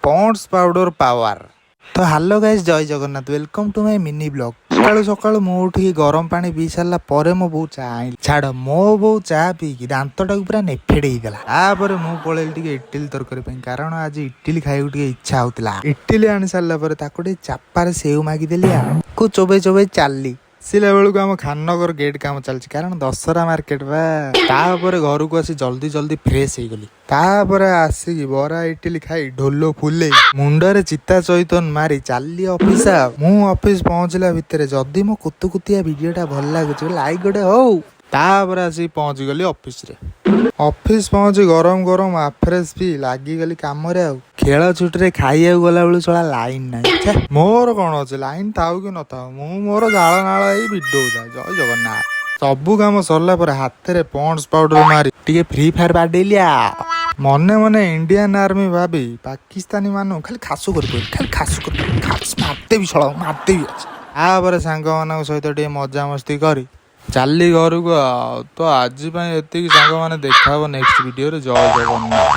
Pond's powder power. तो hello guys, Jai Jagannath, welcome to my mini blog. सकाळू सकाळू मु उठी गरम पानी पी सारा पर मो बो चा छाड़ मो बो चा पीकी दांतटा पूरा नेफेड होगला। तापर मु पळेल टिके इडली तरकारी पे, कारण आज इडली खाइबू टिके इच्छा होतला। इडली आनी सारा पर ताको टिके चापार सेव मागी देली को चोबे चोबे चालली। सिला बेलू आम खाननगर गेट काम चलछि, कारण दशहरा मार्केट बा। तापर घर को आसी जल्दी जल्दी फ्रेश हो गली। तापर आसिकी बरा इडली खाई ढोलो फुले मुंडरे चिता चैतन मारी चाली ऑफिस। मु ऑफिस पहुंचला भितर जदि मो कुतुकुतिया वीडियोटा भल लागुछि लाइक गोटे हो। तापर आसी पहुंच गली ऑफिस रे। ऑफिस पहुंची गरम गरम आफ्रेश पी लागी गली काम रे। खेल छुट्टी रे खाइया गला बेलू चला लाइन ना मोर कौन अच्छे लाइन थाऊ कि न थाऊ मु मोर झाड़ नाल भिडियो था। जय जगन्नाथ। सबू काम सरला पर हाथ रे पॉन्ड्स पाउडर मारी टिके फ्री फायर बाडेलिया। मने मने इंडियन आर्मी भाभी पाकिस्तानी मानु खाली खासु कर खाली खासु कर खास मारते भी छळ मारते भी। तापर सांग मान सहित टिके मजा मस्ती करी चाली घर को। तो आज एति सांग मैंने देखा नेक्स्ट वीडियो रे। जय जगन्नाथ।